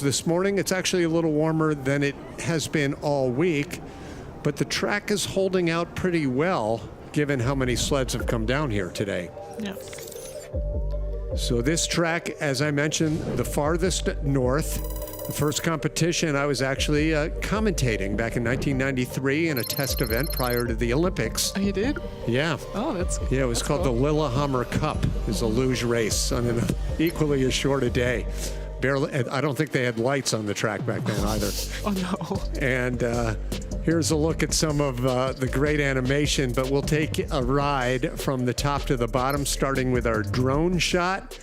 This morning, it's actually a little warmer than it has been all week, but the track is holding out pretty well given how many sleds have come down here today. Yeah. So this track, as I mentioned, the farthest north. The first competition I was actually commentating back in 1993 in a test event prior to the Olympics. Oh, you did? Yeah. Oh, that's Yeah, it was called the LILLEHAMMER Cup. It's a luge race on an equally as short a day. Barely, I don't think they had lights on the track back then either. Oh, no. And here's a look at some of the great animation, but we'll take a ride from the top to the bottom, starting with our drone shot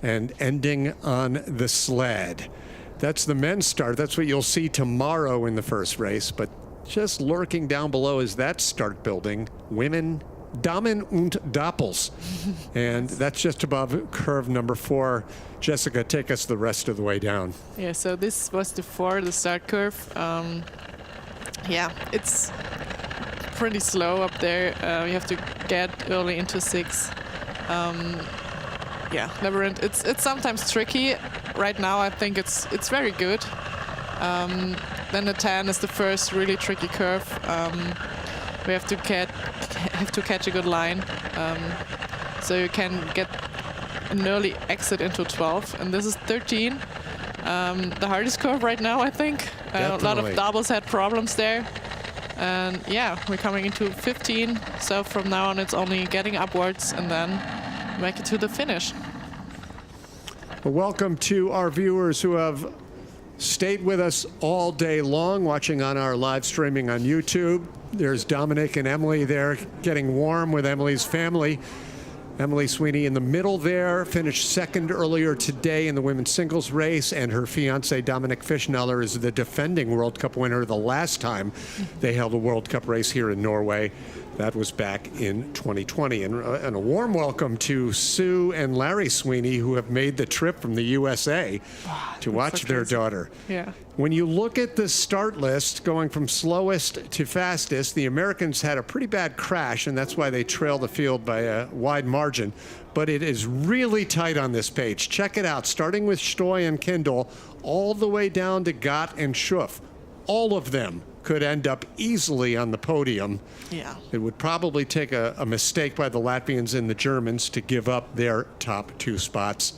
and ending on the sled. That's the men's start. That's what you'll see tomorrow in the first race, but just lurking down below is that start building, women Damen und Doppels. And that's just above curve number 4. Jessica, take us the rest of the way down. Yeah, so this was the start curve. Yeah, it's pretty slow up there. You have to get early into 6. Yeah, labyrinth. It's sometimes tricky. Right now, I think it's very good. Then the 10 is the first really tricky curve. We have to catch a good line, so you can get an early exit into 12. And this is 13, the hardest curve right now, I think. A lot of doubles had problems there. And yeah, we're coming into 15. So from now on, it's only getting upwards and then make it to the finish. Well, welcome to our viewers who have stayed with us all day long, watching on our live streaming on YouTube. There's Dominic and Emily there getting warm with Emily's family. Emily Sweeney in the middle there, finished second earlier today in the women's singles race, and her fiance Dominic Fischneller is the defending World Cup winner the last time they held a World Cup race here in Norway. That was back in 2020. And a warm welcome to Sue and Larry Sweeney, who have made the trip from the USA to watch their daughter. Yeah. When you look at the start list, going from slowest to fastest, the Americans had a pretty bad crash, and that's why they trail the field by a wide margin. But it is really tight on this page. Check it out, starting with Stoy and Kindle, all the way down to Gott and Schuff. All of them could end up easily on the podium. Yeah. It would probably take a mistake by the Latvians and the Germans to give up their top 2 spots.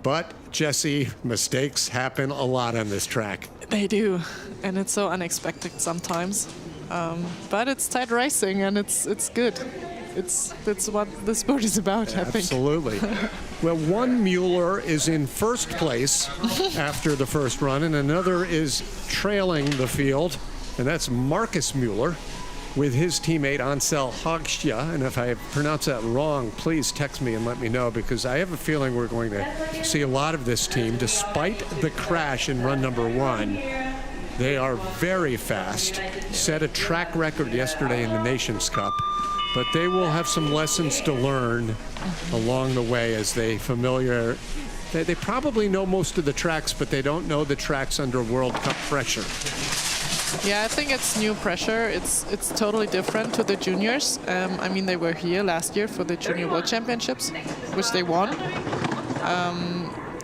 But, Jesse, mistakes happen a lot on this track. They do, and it's so unexpected sometimes. But it's tight racing, and it's good. That's what the sport is about, I think. Absolutely. Well, one Mueller is in first place after the first run, and another is trailing the field, and that's Marcus Mueller with his teammate Ansel Hagstia. And if I pronounce that wrong, please text me and let me know, because I have a feeling we're going to see a lot of this team. Despite the crash in run number 1, they are very fast, set a track record yesterday in the Nations Cup, but they will have some lessons to learn along the way as they they probably know most of the tracks, but they don't know the tracks under World Cup pressure. Yeah, I think it's new pressure. It's totally different to the juniors. I mean, they were here last year for the Junior World Championships, which they won.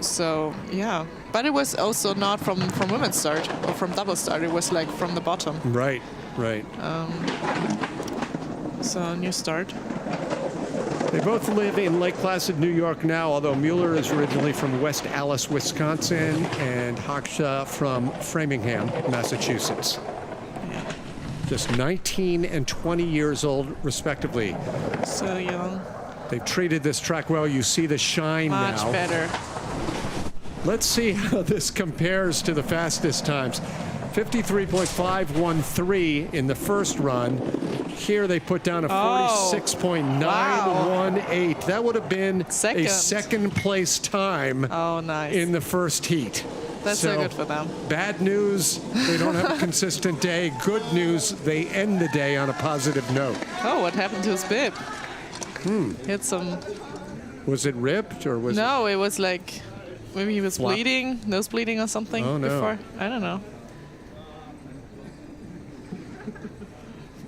So, yeah. But it was also not from women's start or from double start. It was like from the bottom. Right, right. So, new start. They both live in Lake Placid, New York now, although Mueller is originally from West Allis, Wisconsin, and Haksha from Framingham, Massachusetts. Yeah. Just 19 and 20 years old, respectively. So young. They've treated this track well. You see the shine now. Much better. Let's see how this compares to the fastest times. 53.513 in the first run. Here they put down a 46.918. That would have been a second place time in the first heat. That's so good for them. Bad news, they don't have a consistent day. Good news, they end the day on a positive note. Oh, what happened to his bib? He had some... Was it ripped or was No, it was like... Maybe he was bleeding, nose bleeding or something before. I don't know.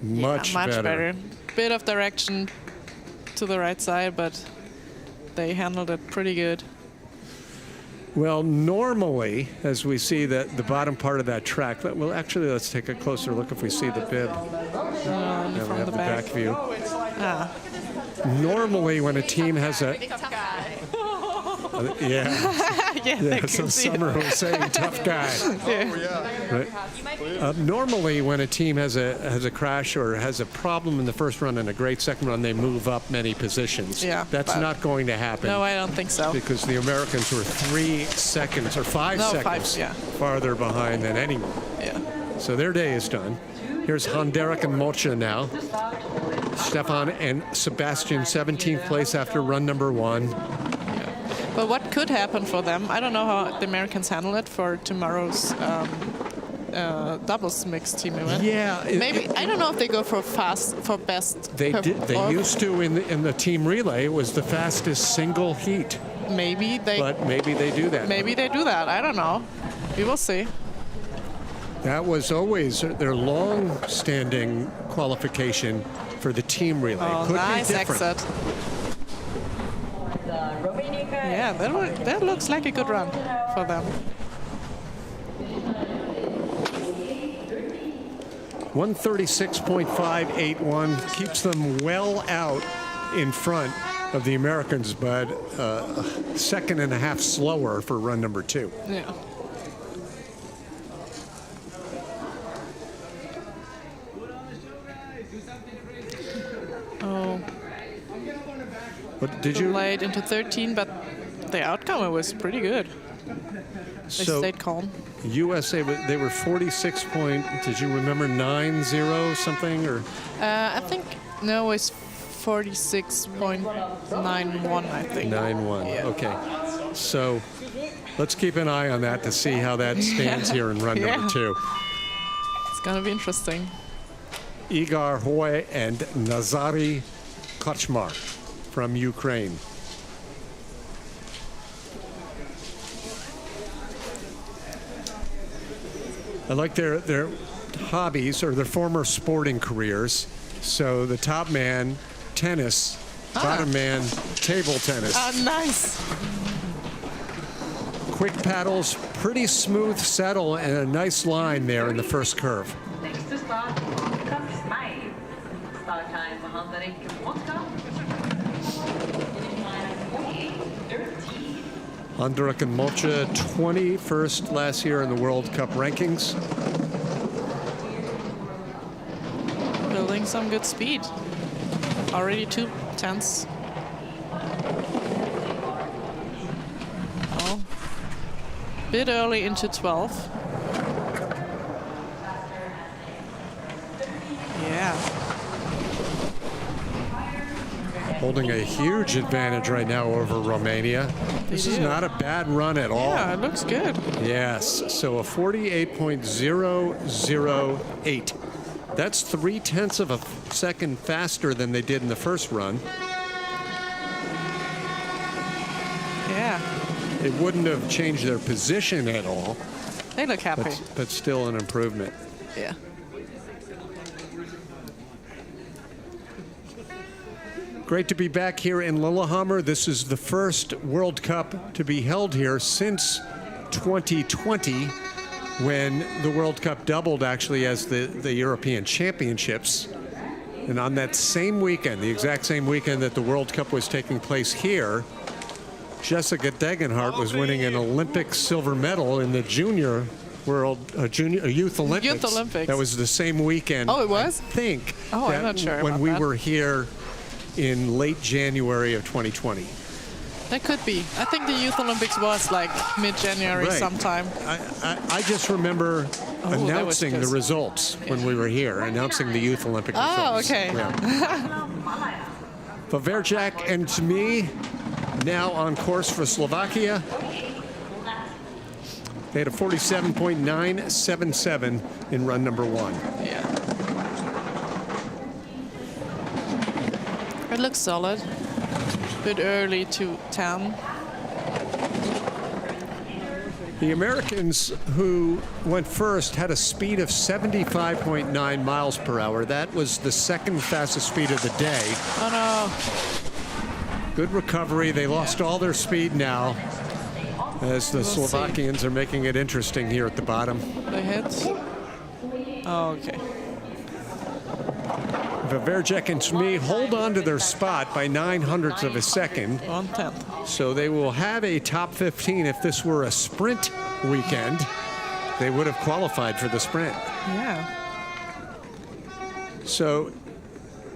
Much better. Bit of direction to the right side, but they handled it pretty good. Well, normally, as we see the bottom part of that track, well, actually, let's take a closer look if we see the bib. From We have the the back view. Ah. Normally, when a team has a yeah, Yeah, so Summer was saying tough guy. Right? Normally, when a team has a crash or has a problem in the first run and a great second run, they move up many positions. Yeah, That's but- not going to happen. No, I don't think so. Because the Americans were 3 seconds or 5 No, seconds 5, yeah. farther behind than anyone. Yeah. So their day is done. Here's Honderek and Mocha now. Stefan and Sebastian, 17th place after run number 1. But what could happen for them? I don't know how the Americans handle it for tomorrow's doubles mixed team event. Yeah, Maybe I don't know if they go for best. They did. They or used to in the team relay. It was the fastest single heat. Maybe they. But maybe they do that. Maybe they do that. I don't know. We will see. That was always their long-standing qualification for the team relay. Oh, Could nice be different. exit. Yeah, that looks like a good run for them. 136.581 keeps them well out in front of the Americans, but a second and a half slower for run number 2. Yeah. Oh, But did you? late into 13, but the outcome was pretty good. They So stayed calm. USA, they were 46 point. Did you remember 9-0 something or? I think no, it's 46.91. I think. 9-1. Yeah. Okay. So let's keep an eye on that to see how that stands here in run number 2. It's gonna be interesting. Igor Hoy and Nazary Kochmar from Ukraine. I like their hobbies or their former sporting careers. So the top man, tennis. Bottom man, table tennis. Nice. Quick paddles, pretty smooth settle, and a nice line there in the first curve. Next to start, Cup Smile. Start time, Honderek Motka. Honderek and Mocha, 21st last year in the World Cup rankings. Building some good speed. Already 2 tenths. Oh, bit early into 12. Yeah. Holding a huge advantage right now over Romania. This is do. not a bad run at all. Yeah, it looks good. Yes, so a 48.008. That's 0.3 of a second faster than they did in the first run. Yeah, It wouldn't have changed their position at all, they look happy. but still an improvement. Yeah. Great to be back here in Lillehammer. This is the first World Cup to be held here since 2020, when the World Cup doubled actually as the European Championships. And on that same weekend, the exact same weekend that the World Cup was taking place here, Jessica Degenhardt was winning an Olympic silver medal in the junior youth Olympics. Youth Olympics. That was the same weekend. Oh, it was? I think. Oh, I'm that not sure when about we that. were here in late January of 2020. That could be. I think the Youth Olympics was like mid-January Right. sometime. I just remember that was announcing the close. results when we were here, announcing the Youth Olympic results. Oh, okay. Vaverjak and Tmi now on course for Slovakia. They had a 47.977 in run number 1. Yeah. It looks solid. Bit early to 10. The Americans who went first had a speed of 75.9 miles per hour. That was the second fastest speed of the day. Oh no. Good recovery. They lost all their speed now. As the see. Slovakians are making it interesting here at the bottom. They hit. Oh, okay. Verjek and Smee hold on to their spot by 900ths of a second. 1/10. So they will have a top 15. If this were a sprint weekend, they would have qualified for the sprint. Yeah. So,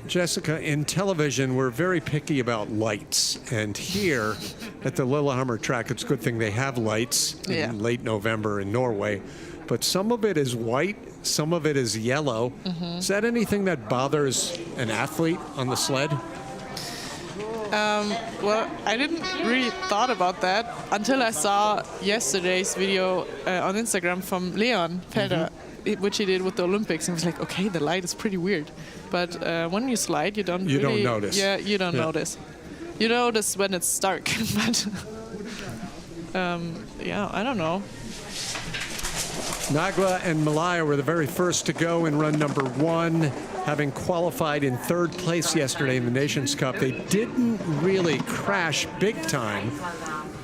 Jessica, in television, we're very picky about lights. And here at the Lillehammer track, it's a good thing they have lights Yeah. in late November in Norway. But some of it is white, some of it is yellow. Is that anything that bothers an athlete on the sled? Well, I didn't really thought about that until I saw yesterday's video on Instagram from Leon Felder, which he did with the Olympics, and I was like, okay, the light is pretty weird. But when you slide, you don't really, notice. Yeah, you don't notice. You notice when it's dark, but yeah, I don't know. Nagla and Malaya were the very first to go in run number 1, having qualified in 3rd place yesterday in the Nations Cup. They didn't really crash big time,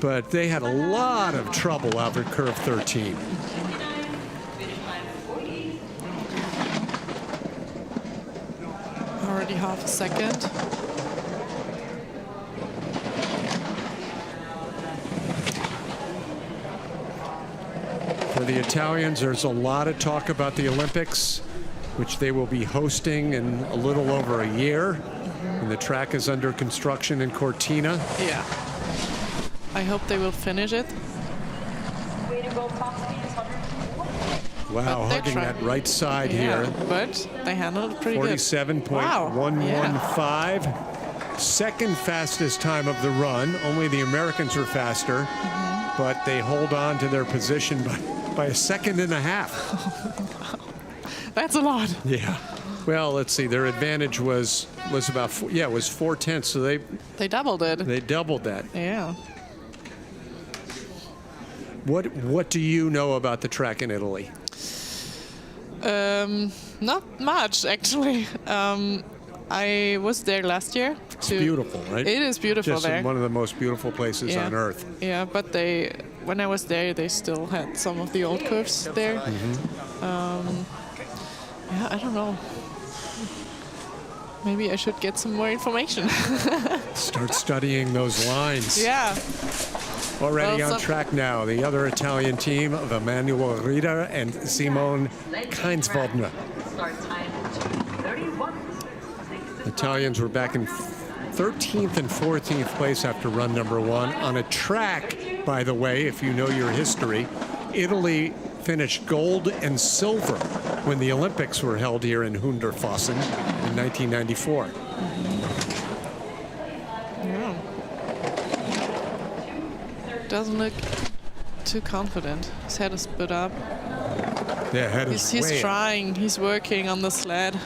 but they had a lot of trouble out at curve 13. Already half a second. For the Italians, there's a lot of talk about the Olympics, which they will be hosting in a little over a year. And the track is under construction in Cortina. Yeah. I hope they will finish it. Way to go, top speed is 104. Wow, But they're hugging trying. that right side Yeah, here. but they handled it pretty good. 47.115. Second fastest time of the run. Only the Americans are faster, but they hold on to their position by a second and a half. That's a lot. Yeah. Well, let's see. Their advantage was about it was 4/10, so They doubled it. they doubled that. Yeah. What do you know about the track in Italy? Not much, actually. I was there last year. It's beautiful, right? It is beautiful Just there. one of the most beautiful places Yeah. on earth. Yeah, but when I was there, they still had some of the old curves there. Yeah, I don't know. Maybe I should get some more information. Start studying those lines. Yeah. Already Well, on track now, the other Italian team of Emanuel Rieder and Simone Keinswaldner. Start time 2:31. Italians were back in 13th and 14th place after run number 1 on a track, by the way, if you know your history. Italy finished gold and silver when the Olympics were held here in Hundertfossen in 1994. Yeah. Doesn't look too confident. His head is put up. Yeah, head is He's way up. trying. He's working on the sled.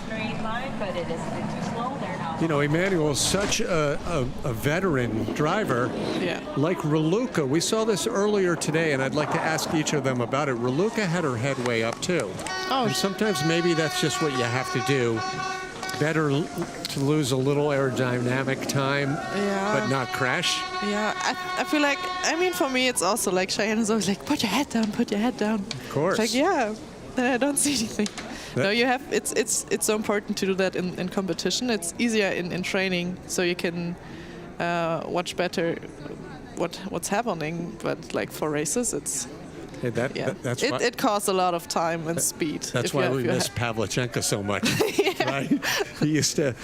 Straight line, but it is a bit too slow there now. You know, Emmanuel is such a veteran driver. Yeah. Like Raluca, we saw this earlier today, and I'd like to ask each of them about it. Raluca had her head way up too. Oh, And sometimes maybe that's just what you have to do. Better to lose a little aerodynamic time, Yeah. but not crash. yeah. I feel like, I mean, for me, it's also like Cheyenne is always like, put your head down, put your head down. Of course. It's like, yeah, then I don't see anything. No, you have. It's so important to do that in competition. It's easier in training, so you can watch better what's happening. But like for races, it's Hey, yeah. that's it, why, it costs a lot of time and speed. that's if you why have we your miss head- Pavlichenko so much. Right? He used to,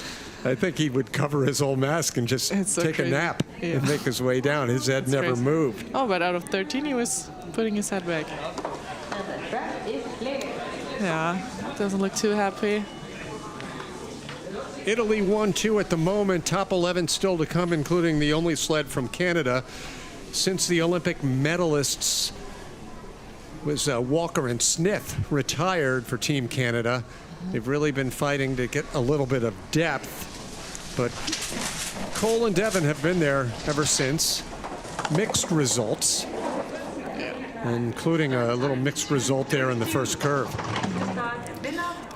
I think he would cover his whole mask and just It's so take crazy. a nap Yeah. and make his way down. His head never crazy. moved. Oh, but out of 13, he was putting his head back. And the track is clear. Yeah, doesn't look too happy. Italy 1-2 at the moment. Top 11 still to come, including the only sled from Canada. Since the Olympic medalists was Walker and Smith retired for Team Canada, they've really been fighting to get a little bit of depth. But Cole and Devon have been there ever since. Mixed results, including a little mixed result there in the first curve.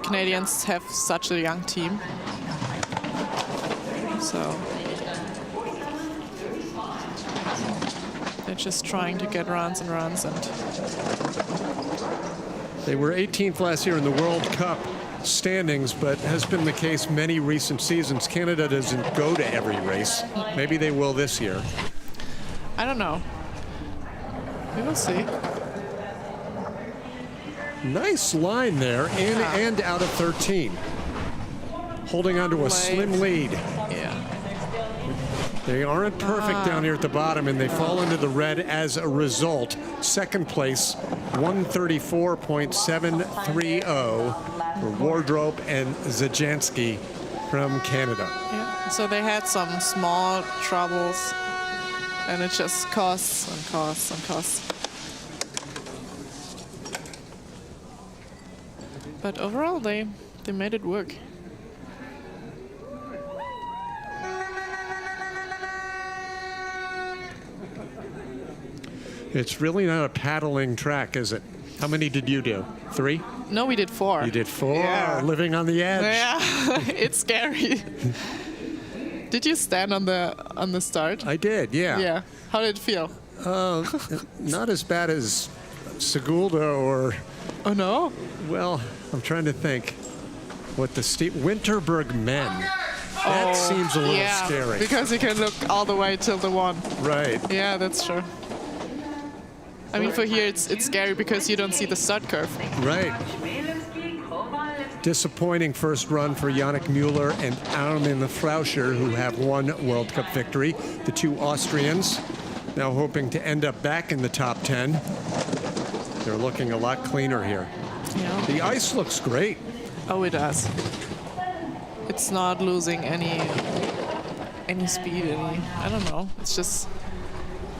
Canadians have such a young team. So they're just trying to get runs and runs, and They were 18th last year in the World Cup standings, but has been the case many recent seasons. Canada doesn't go to every race. Maybe they will this year. I don't know. We will see. Nice line there, in and out of 13. Holding on to a slim lead. Yeah. They aren't perfect down here at the bottom, and they fall into the red as a result. Second place, 134.730 for Wardrobe and Zajanski from Canada. Yeah. So they had some small troubles, and it just costs and costs and costs. But overall, they made it work. It's really not a paddling track, is it? How many did you do? 3? No, we did 4. You did 4, Yeah. living on the edge. Yeah, it's scary. Did you stand on the start? I did, yeah. Yeah. How did it feel? Not as bad as Segulda or, Oh no. well, I'm trying to think what the Winterberg men. That seems a little Yeah, scary. because you can look all the way till the one. Right. Yeah, that's true. I mean, for here it's scary because you don't see the start curve. Right. Disappointing first run for Yannick Müller and Armin Frauscher, who have one World Cup victory. The 2 Austrians now hoping to end up back in the top 10. They're looking a lot cleaner here. Yeah. The ice looks great. Oh, it does. It's not losing any speed. I don't know. It's just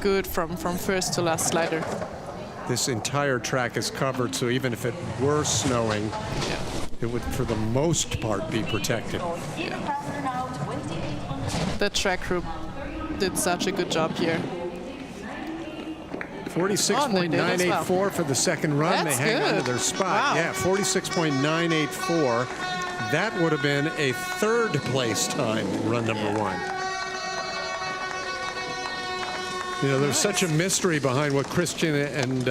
good from first to last slider. This entire track is covered, so even if it were snowing, Yeah. it would, for the most part, be protected. The track group did such a good job here. 46.984 for the second run. That's they hang on to good. their spot. Wow. Yeah, 46.984. That would have been a third place time in run number 1. You know, there's such a mystery behind what Christian and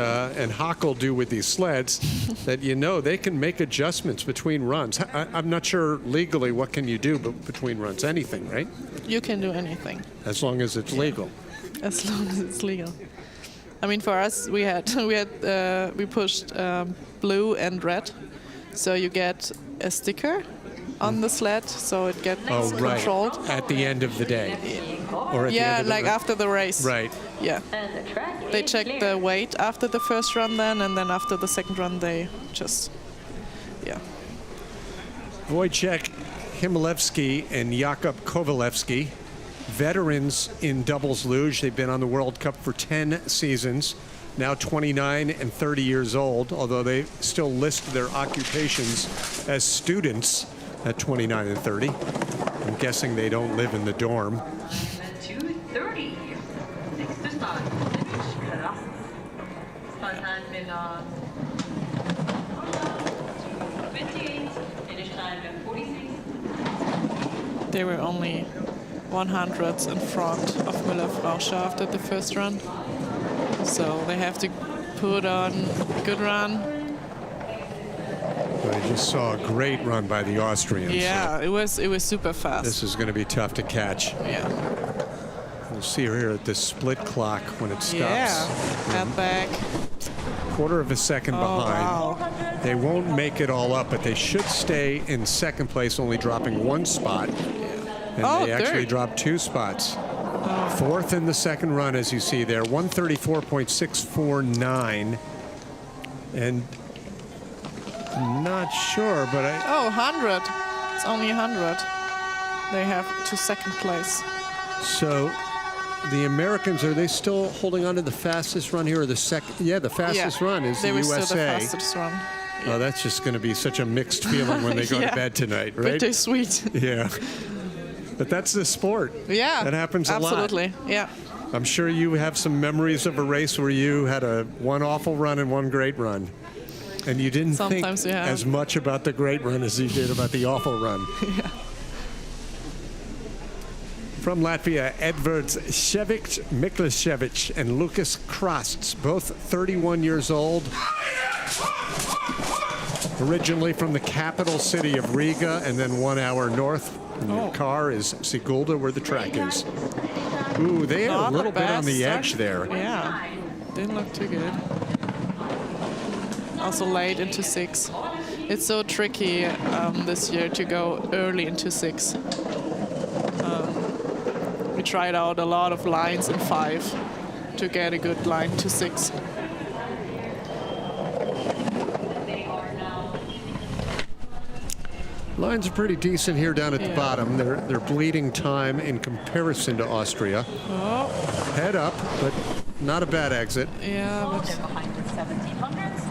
Hockel do with these sleds that, you know, they can make adjustments between runs. I'm not sure legally what can you do between runs. Anything, right? You can do anything As long as it's legal. as long as it's legal. I mean, for us, we pushed blue and red, so you get a sticker on the sled, so it gets controlled. At the end of the day. Or at the Yeah, end of like after the race. Right. Yeah. They check the weight after the first run then, and then after the second run they just, yeah. Wojciech Himilewski and Jakub Kowalewski, veterans in doubles luge. They've been on the World Cup for 10 seasons, now 29 and 30 years old, although they still list their occupations as students at 29 and 30. I'm guessing they don't live in the dorm. 2:30. Next to start. Start time in 28. Finish time in 46. They were only 100ths in front of Müller-Frauscher after the first run. So they have to put on a good run. I just saw a great run by the Austrians. Yeah, it was super fast. This is going to be tough to catch. Yeah. We'll see here at the split clock when it stops. Yeah. Head back. Quarter of a second behind. Wow. They won't make it all up, but they should stay in second place, only dropping 1 spot. And they actually third. dropped 2 spots. Fourth in the second run, as you see there, 134.649. And I'm not sure, but I... Oh, 100. It's only 100. They have to second place. So the Americans, are they still holding on to the fastest run here, or the second? Yeah, the fastest run is they the were USA. still the fastest run. Oh, that's just going to be such a mixed feeling when they go to Yeah. bed tonight, right? Bittersweet. Yeah. But that's the sport. Yeah. That happens a lot. Absolutely. Yeah. I'm sure you have some memories of a race where you had one awful run and one great run. And you didn't Sometimes think you have. as much about the great run as you did about the awful run. Yeah. From Latvia, Edvards Šević Miklišević and Lukas Krasts, both 31 years old. Originally from the capital city of Riga and then 1 hour north. And the car is Sigulda, where the track is. Ooh, they had a little bit on the edge there. Yeah, didn't look too good. Also late into 6. It's so tricky this year to go early into 6. We tried out a lot of lines in 5 to get a good line to 6. Lines are pretty decent here down at the bottom. They're bleeding time in comparison to Austria. Head up, but not a bad exit. Yeah, but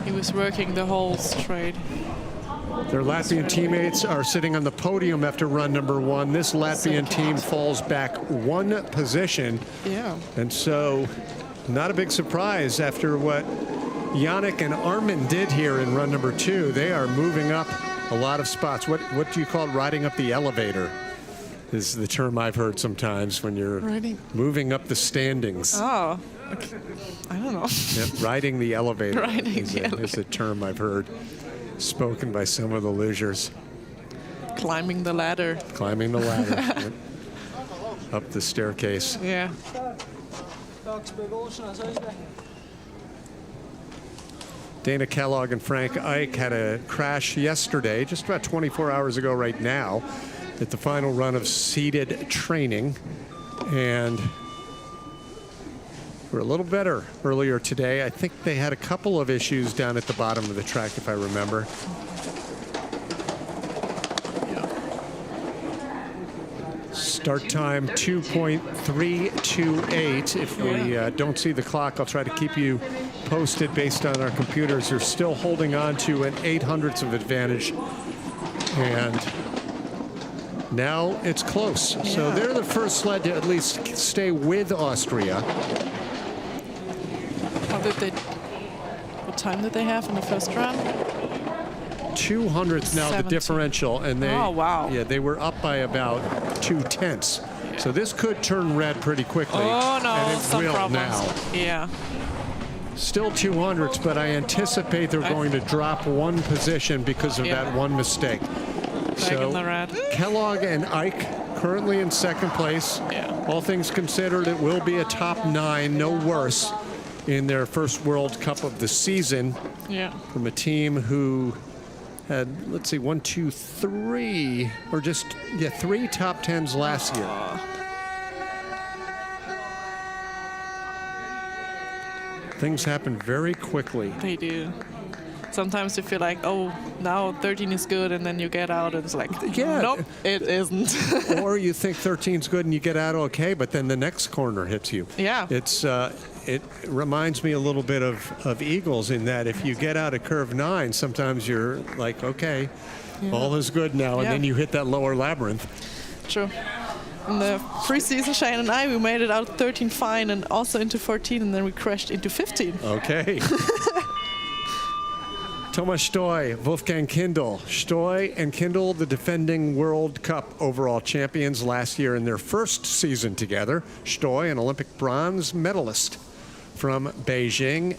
he was working the whole straight. Their Latvian teammates are sitting on the podium after run number 1. This Latvian team falls back 1 position. Yeah. And so, not a big surprise after what Yannick and Armin did here in run number 2. They are moving up a lot of spots. What do you call it? Riding up the elevator is the term I've heard sometimes when you're moving up the standings. Oh, okay. I don't know. Yep, riding the elevator Is a term I've heard spoken by some of the lugers. Climbing the ladder. Climbing the ladder. Yep. Up the staircase. Yeah. Dana Kellogg and Frank Ike had a crash yesterday, just about 24 hours ago right now, at the final run of seated training. And were a little better earlier today. I think they had a couple of issues down at the bottom of the track, if I remember. Start time 2.328. If we don't see the clock, I'll try to keep you posted based on our computers. They're still holding on to an 0.08 of advantage. And now it's close. So they're the first sled to at least stay with Austria. What time did they have in the first run? 200th now, 17. the differential, and they they were up by about 0.2. So this could turn red pretty quickly. Oh no, and it some will problems. now. Yeah. Still 200s, but I anticipate they're going to drop 1 position because of that 1 mistake. In the red. Kellogg and Ike currently in 2nd place. Yeah. All things considered, it will be a top 9, no worse, in their first World Cup of the season. Yeah. From a team who had, let's see, 1, 2, 3, or just, 3 top 10s last year. Things happen very quickly. They do. Sometimes you feel like, oh, now 13 is good, and then you get out and it's like, nope, it isn't. Or you think 13's good and you get out okay, but then the next corner hits you. Yeah. It reminds me a little bit of Eagles in that if you get out of curve 9, sometimes you're like, okay, all is good now, and then you hit that lower labyrinth. True. In the preseason, Shane and I, we made it out 13 fine and also into 14, and then we crashed into 15. Okay. Thomas Stoy, Wolfgang Kindl. Stoy and Kindl, the defending World Cup overall champions last year in their first season together. Stoy, an Olympic bronze medalist from Beijing.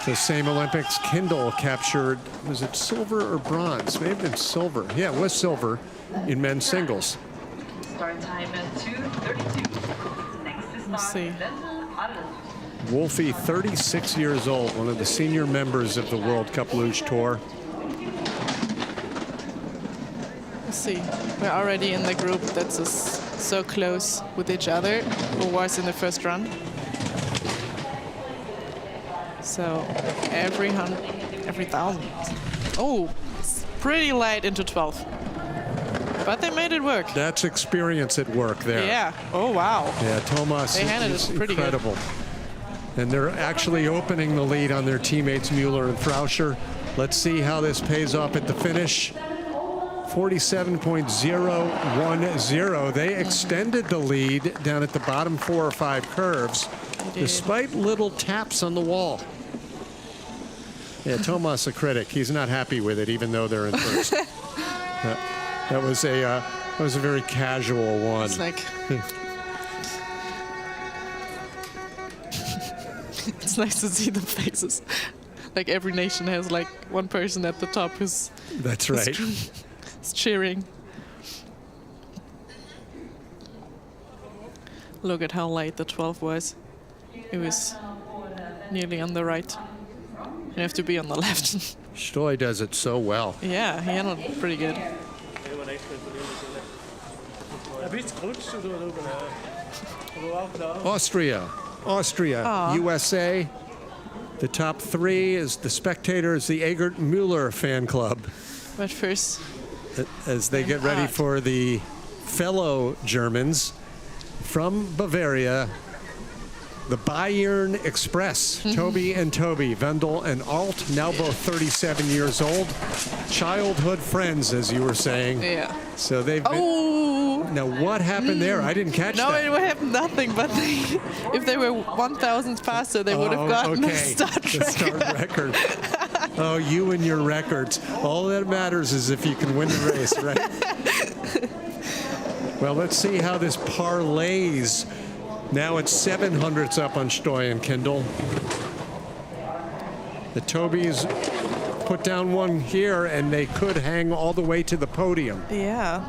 The same Olympics, Kindl captured, was it silver or bronze? May have been silver. Yeah, it was silver in men's singles. Start time at 2:32. Next to start, see. Wolfie, 36 years old, one of the senior members of the World Cup Luge Tour. Let's see. We're already in the group that's so close with each other, who was in the first run. So every 1,000. Oh, it's pretty late into 12. But they made it work. That's experience at work there. Yeah. Oh, wow. Yeah, Thomas They handled is it pretty incredible. good. And they're actually opening the lead on their teammates Mueller and Frauscher. Let's see how this pays off at the finish. 47.010. They extended the lead down at the bottom 4 or 5 curves, despite little taps on the wall. Yeah, Thomas, a critic. He's not happy with it, even though they're in first. That was a That was a very casual one. It's like it's nice to see the faces. Like every nation has like one person at the top who's That's right. is cheering. Look at how light the 12 was. It was nearly on the right. You have to be on the left. Stoy does it so well. Yeah, he handled it pretty good. Austria, USA. The top three is the spectators, the Egert Müller fan club, But first, as they get ready for the fellow Germans from Bavaria, the Bayern Express. Toby and Toby, Wendel and Alt, now both 37 years old. Childhood friends, as you were saying. yeah. So they've been... Oh! Now, what happened there? I didn't catch No, that. it would have nothing, but if they were 1,000 faster, they would have gotten a start The record. start record. Oh, you and your records. All that matters is if you can win the race, right? Well, let's see how this parlays. Now it's 700s up on Stoy and Kendall. The Tobys put down one here, and they could hang all the way to the podium. Yeah.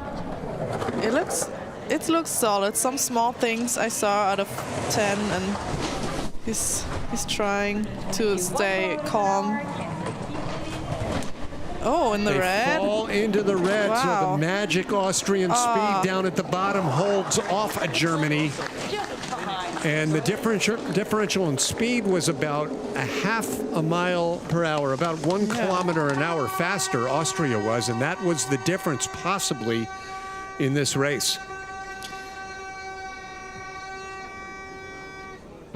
It looks solid. Some small things I saw out of 10, and he's trying to stay calm. Oh, in the They red. fall into the red, so Wow. the magic Austrian speed down at the bottom holds off Germany. And the differential in speed was about a half a mile per hour, about 1 kilometer an hour faster Austria was, and that was the difference possibly in this race.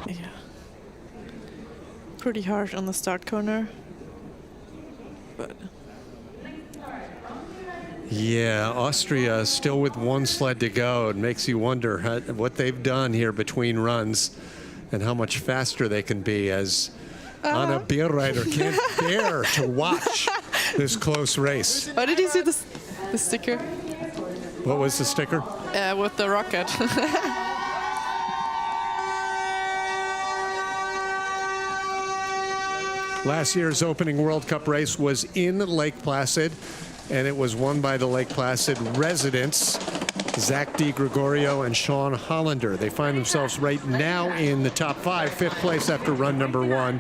Yeah. Pretty harsh on the start corner. But Yeah, Austria still with one sled to go. It makes you wonder what they've done here between runs and how much faster they can be, as Anna Bierreiter can't bear to watch this close race. oh, did you see the sticker What was the sticker? with the rocket? Last year's opening World Cup race was in Lake Placid, and it was won by the Lake Placid residents, Zach DiGregorio and Sean Hollander. They find themselves right now in the top 5, 5th place after run number 1.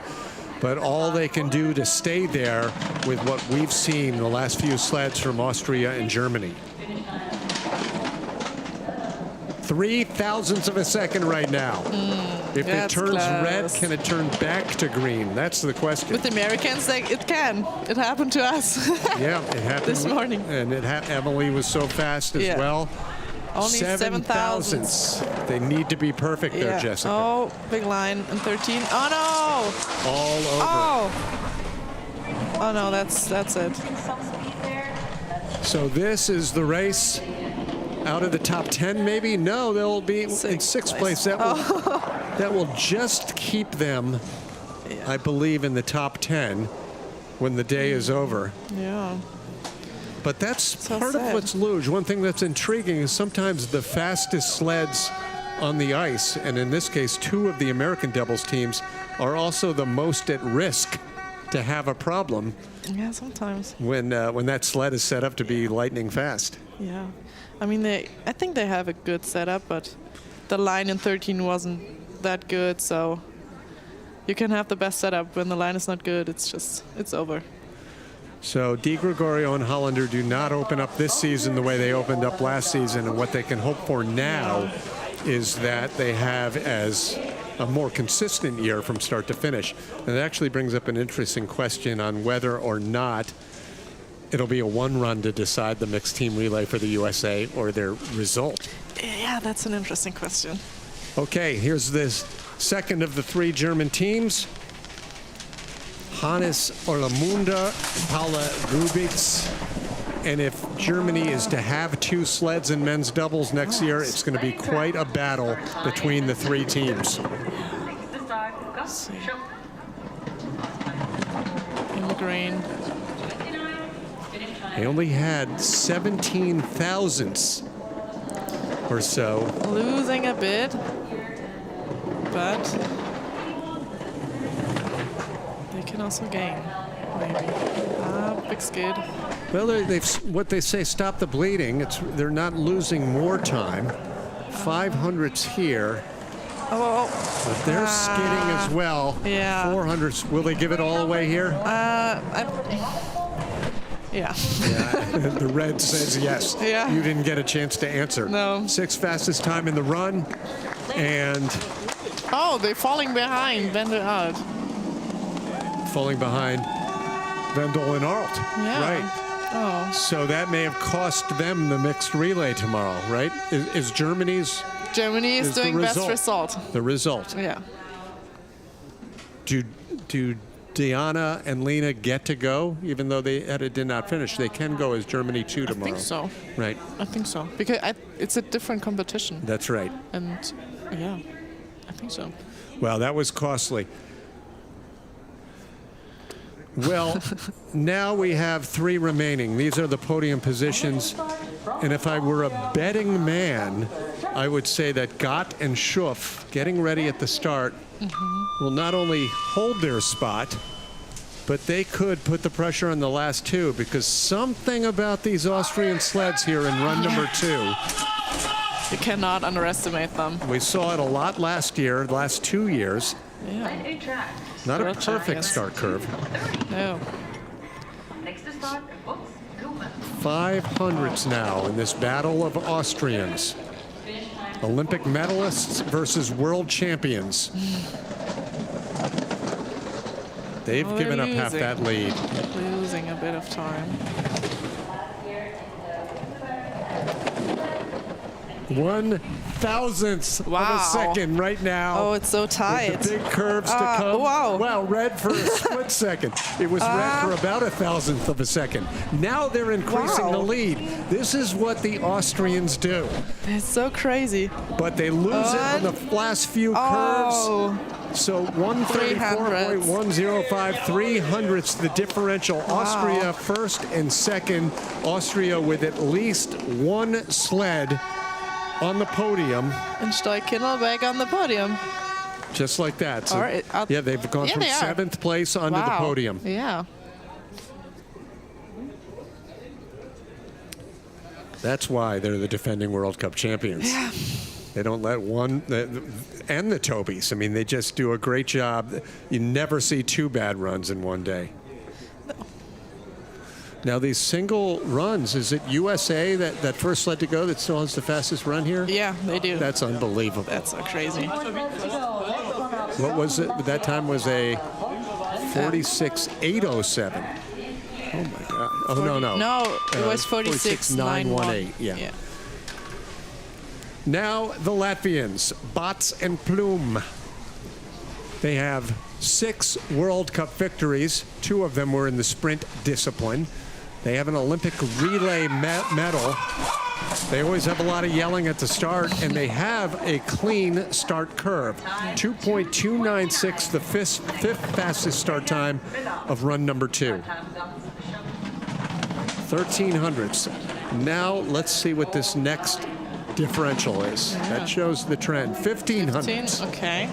But all they can do to stay there with what we've seen the last few sleds from Austria and Germany. 0.003 of a second right now. If it That's turns red, close. can it turn back to green? That's the question. With the Americans, it can. It happened to us. Yeah, it happened This morning. and Emily was so fast as Yeah. well. Only 7 thousandths. They need to be perfect there, Jessica. Oh, big line in 13. Oh no! All over. Oh! Oh no, that's it. Some speed there. So this is the race out of the top 10, maybe? No, they'll be in 6th place. That will just keep them, I believe, in the top 10 when the day is over. Yeah. But that's So part of sad. what's Luge. One thing that's intriguing is sometimes the fastest sleds on the ice, and in this case, 2 of the American doubles teams, are also the most at risk to have a problem Yeah, sometimes. when that sled is set up to be lightning fast. Yeah. I mean, I think they have a good setup, but the line in 13 wasn't that good, so you can have the best setup. When the line is not good, it's over. So DiGregorio and Hollander do not open up this season the way they opened up last season, and what they can hope for now is that they have as a more consistent year from start to finish. And it actually brings up an interesting question on whether or not it'll be a one run to decide the mixed team relay for the USA or their result. Yeah, that's an interesting question. Okay, here's this second of the 3 German teams. Hannes Orlamunda, Paula Rubix. And if Germany is to have 2 sleds in men's doubles next year, it's going to be quite a battle between the 3 teams. The start. Go. Show. In the green. 59. Finish time. They only had 17 thousandths or so. Losing a bit, but they can also gain, maybe. Big skid. Well, what they say, stop the bleeding. They're not losing more time. 500s here, Oh, but they're skidding as well. Yeah. 400s. Will they give it all away here? yeah. The red says yes. Yeah. You didn't get a chance to answer. No. 6th fastest time in the run, and Oh, they're falling behind. Wendel out. falling behind Wendel and Arlt. Yeah. Right. Oh. So that may have cost them the mixed relay tomorrow, right? Is Germany's Germany is the doing best result. result. The result? Yeah. Do Diana and Lena get to go, even though they did not finish? They can go as Germany 2 tomorrow. I think so. Right. I think so. Because it's a different competition. That's right. And yeah, I think so. Well, that was costly. Well, now we have 3 remaining. These are the podium positions. And if I were a betting man, I would say that Gott and Schuff, getting ready at the start, will not only hold their spot, but they could put the pressure on the last 2, because something about these Austrian sleds here in run number 2. You cannot underestimate them. We saw it a lot last year, last 2 years. Yeah. Not a World perfect champions. start curve. No. Next to start, Books, Blumen. 500s now in this battle of Austrians. Olympic medalists versus world champions. They've Oh, given they're up half losing. that lead. Losing a bit of time. 1/1000th of Wow. a second right now. Oh, it's so tight. With the big curves to come. wow. Wow, red for a split second. It was red for about 1/1000th of a second. Now they're increasing Wow. the lead. This is what the Austrians do. It's so crazy. But they lose it on the last few curves. Oh, So 134.105, 300ths the differential. Austria first and second. Austria with at least 1 sled on the podium. and Stoichkindl back on the podium. Just like that. So, All right, yeah, they've gone yeah, from they are. 7th place onto the podium. Yeah. That's why they're the defending World Cup champions. Yeah. They don't let one, and the Tobys. I mean, they just do a great job. You never see 2 bad runs in one day. Now, these single runs, is it USA, that first sled to go, that still has the fastest run here? Yeah, they do. That's unbelievable. That's so crazy. What was it? That time was a 46.807. Oh, my God. Oh, no. No, it was 46.918. Yeah. Now the Latvians, Bots and Plum. They have 6 World Cup victories. 2 of them were in the sprint discipline. They have an Olympic relay medal. They always have a lot of yelling at the start, and they have a clean start curve. 2.296, the fifth fastest start time of run number 2. 1300s. Now let's see what this next differential is. That shows the trend. 1500s. Okay.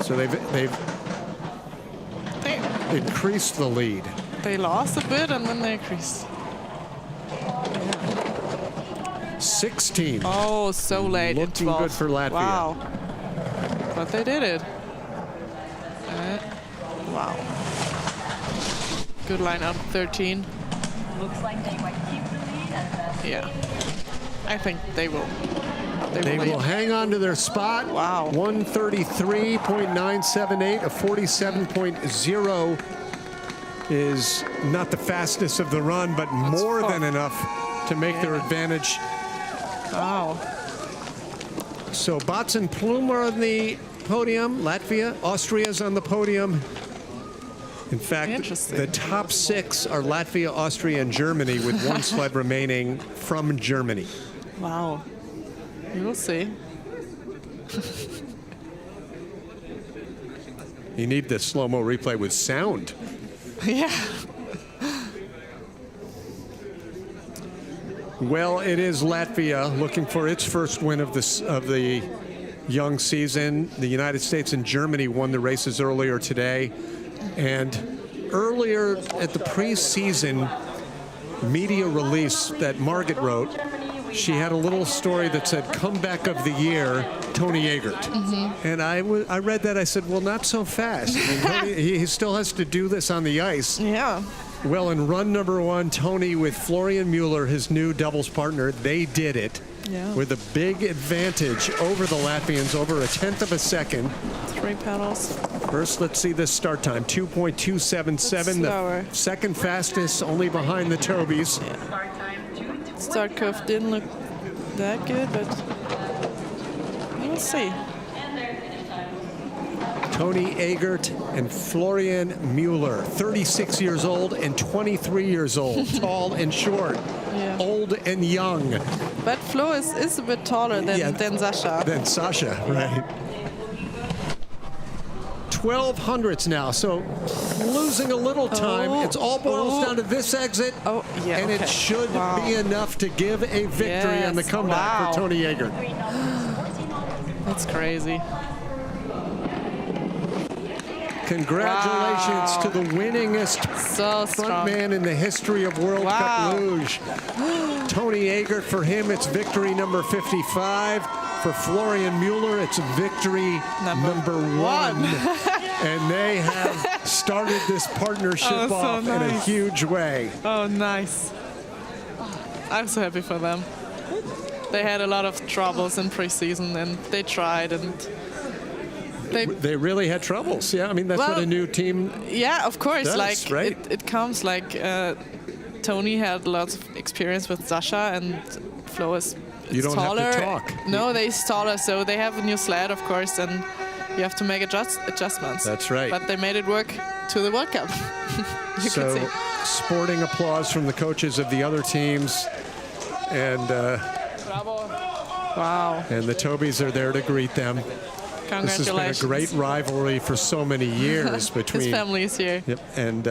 So they've They, increased the lead. they lost a bit and then they increased. 16. Oh, so late. at Looking 12. good for Latvia. Wow. But they did it. Wow. Good line up, 13. Looks like they might keep the lead and Yeah. I think they will. They will hang on to their spot. Wow. 133.978, a 47.0 is not the fastest of the run, but more than enough to make their advantage. Wow. So Bots and Plum are on the podium. Latvia, Austria's on the podium. In fact, Interesting. the top 6 are Latvia, Austria, and Germany, with 1 sled remaining from Germany. Wow. We will see. You need the slow-mo replay with sound. Yeah. Well, it is Latvia looking for its first win of the young season. The United States and Germany won the races earlier today. And earlier at the preseason media release that Margaret wrote, she had a little story that said, comeback of the year, Tony Egert. And I read that, I said, well, not so fast. I mean, Tony, he still has to do this on the ice. Yeah. Well, in run number one, Tony with Florian Mueller, his new doubles partner, they did it with a big advantage over the Latvians, over a tenth of a second. 3 pedals. First, let's see this start time, 2.277, the second fastest, only behind the Tobys. Start time 2:20. Start curve didn't look that good, but we'll see. And their finish time. Tony Egert and Florian Mueller, 36 years old and 23 years old, tall and short, old and young. But Flo is a bit taller than Sasha. Than Sasha, right. 12 hundredths now, so losing a little time. It all boils down to this exit, and it should be enough to give a victory on the comeback for Tony Egert. That's crazy. Congratulations to the winningest strong frontman in the history of World Cup Luge. Tony Egert, for him, it's victory number 55. For Florian Mueller, it's victory number 1. And they have started this partnership off in a huge way. Oh, nice. I'm so happy for them. They had a lot of troubles in preseason, and they tried, and they really had troubles. Yeah, I mean, that's what a new team of course. does, like right? it comes like Tony had lots of experience with Sasha, and Flo is you don't taller. have to talk. No, they're taller, so they have a new sled, of course, and you have to make adjustments. That's right. But they made it work to the World Cup. You can see. Sporting applause from the coaches of the other teams, and and the Tobys are there to greet them. This has been a great rivalry for so many years between his family is here. Yep, and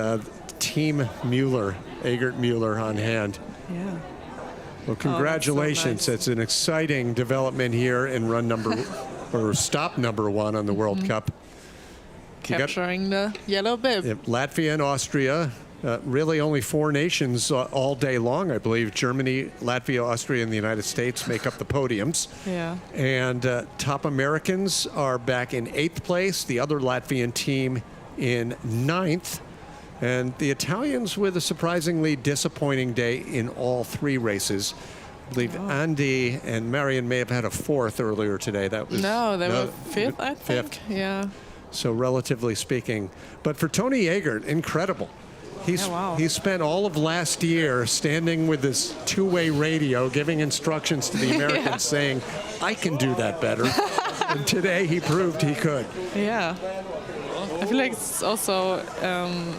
Team Mueller, Egert Mueller on hand. Yeah. Well, congratulations. So nice. It's an exciting development here in run number or stop number 1 on the World Cup. Capturing the yellow bib. Yep, Latvia and Austria. Really only 4 nations all day long, I believe. Germany, Latvia, Austria, and the United States make up the podiums. Yeah. And top Americans are back in 8th place. The other Latvian team in 9th. And the Italians with a surprisingly disappointing day in all 3 races. I believe Andy and Marion may have had a 4th earlier today. That was they were 5th, I think. 5th. Yeah. So relatively speaking. But for Tony Egert, incredible. He spent all of last year standing with his 2-way radio giving instructions to the Americans saying, I can do that better. And today he proved he could. Yeah. I feel like it's also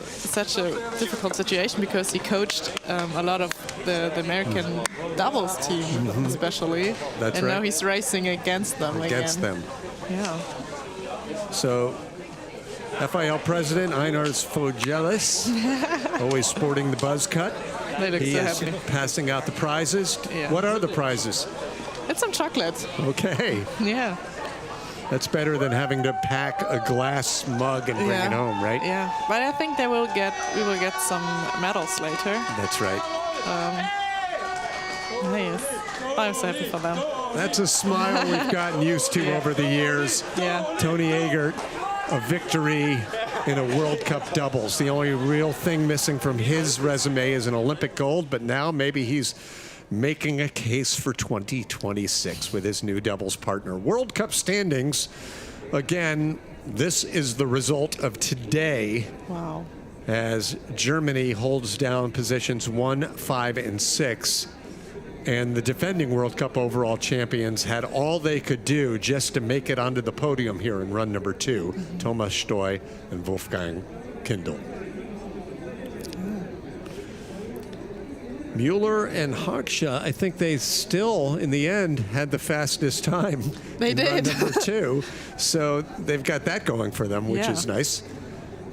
such a difficult situation because he coached a lot of the American doubles team, especially. That's and right. now he's racing against them again. Yeah. So, FIL president Einars Fogelis, always sporting the buzz cut. They look He so is happy. passing out the prizes. Yeah. What are the prizes? It's some chocolate. Okay. Yeah. That's better than having to pack a glass mug and bring it home, right? Yeah. But I think we will get some medals later. That's right. Nice. I'm so happy for them. That's a smile we've gotten used to over the years. Yeah. Tony Egert, a victory in a World Cup doubles. The only real thing missing from his resume is an Olympic gold, but now maybe he's making a case for 2026 with his new doubles partner. World Cup standings, again, this is the result of today. Wow. As Germany holds down positions 1, 5, and 6. And the defending World Cup overall champions had all they could do just to make it onto the podium here in run number 2, Thomas Stoy and Wolfgang Kindl. Mueller and Haksha, I think they still, in the end, had the fastest time. They in did. Run number 2. So they've got that going for them, which is nice.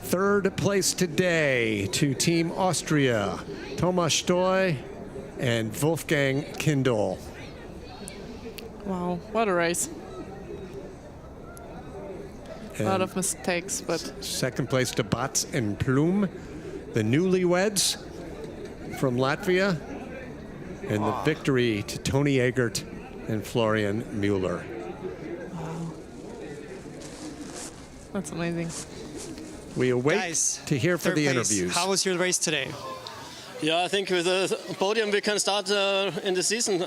3rd place today to Team Austria. Thomas Stoy and Wolfgang Kindl. Wow, what a race. A lot And of mistakes, but second place to Bats and Plum, the newlyweds from Latvia. And the victory to Tony Egert and Florian Müller. that's amazing. We await Guys, to hear for third the place. interviews. How was your race today? Yeah, I think with the podium we can start in the season.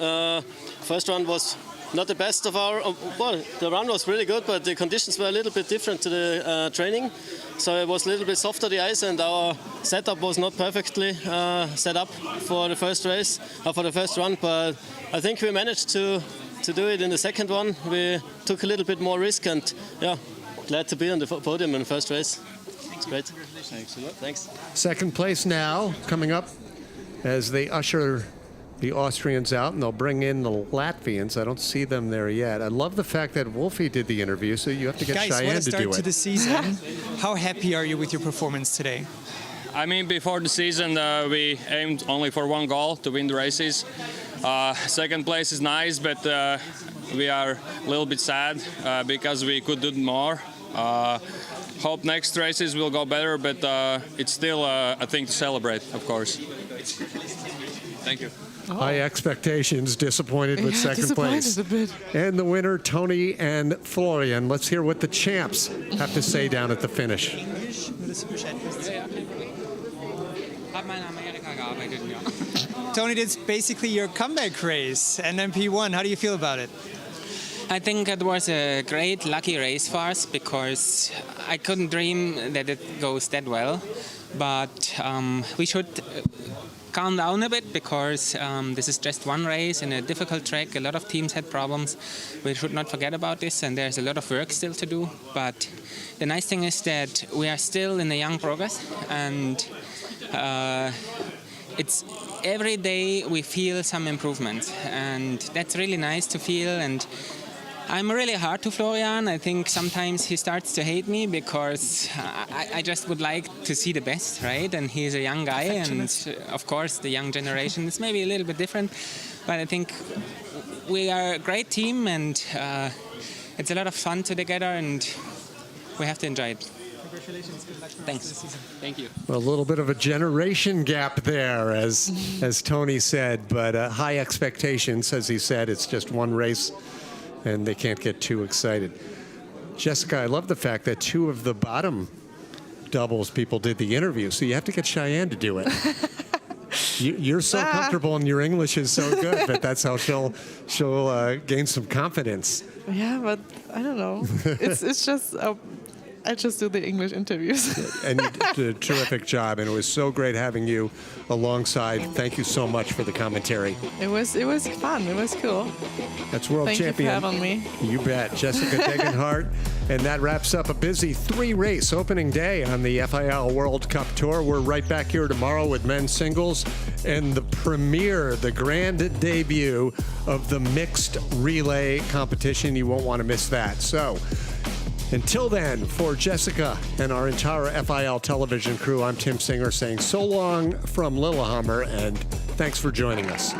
First run was not the best of our. Well, the run was really good, but the conditions were a little bit different to the training. So it was a little bit softer the ice, and our setup was not perfectly set up for the first race, for the first run. But I think we managed to do it in the second one. We took a little bit more risk, and yeah, glad to be on the podium in the first race. It's great. Thanks a lot. Thanks. Second place now, coming up as they usher the Austrians out, and they'll bring in the Latvians. I don't see them there yet. I love the fact that Wolfie did the interview, so you have to get Guys, what Cheyenne a to start do to it. the season. How happy are you with your performance today? I mean, before the season, we aimed only for one goal to win the races. Second place is nice, but we are a little bit sad because we could do more. Hope next races will go better, but it's still a thing to celebrate, of course. Thank you. High expectations, disappointed with Yeah, second place. disappointed a bit. And the winner, Tony and Florian. Let's hear what the champs have to say down at the finish. Tony, it's basically your comeback race, NMP1. How do you feel about it? I think it was a great lucky race for us because I couldn't dream that it goes that well. But we should calm down a bit because this is just one race in a difficult track. A lot of teams had problems. We should not forget about this, and there's a lot of work still to do. But the nice thing is that we are still in a young progress, and it's every day we feel some improvement, and that's really nice to feel. And I'm really hard to Florian. I think sometimes he starts to hate me because I just would like to see the best, right? And he's a young guy, and of course the young generation is maybe a little bit different. But I think we are a great team, and it's a lot of fun together, and we have to enjoy it. Congratulations. Good luck. Thanks. Thank you. A little bit of a generation gap there, as Tony said, but high expectations. As he said, it's just one race, and they can't get too excited. Jessica, I love the fact that two of the bottom doubles people did the interview, so you have to get Cheyenne to do it. You're so comfortable and your English is so good, but that's how she'll gain some confidence. Yeah, but I don't know. It's just I just do the English interviews. And you did a terrific job, and it was so great having you alongside. Thank you so much for the commentary. It was fun. It was cool. That's world Thank champion. you for having me. You bet. Jessica Degenhardt. And that wraps up a busy 3-race opening day on the FIL World Cup Tour. We're right back here tomorrow with men's singles and the premiere, the grand debut of the mixed relay competition. You won't want to miss that. So until then, for Jessica and our entire FIL television crew, I'm Tim Singer saying so long from Lillehammer, and thanks for joining us.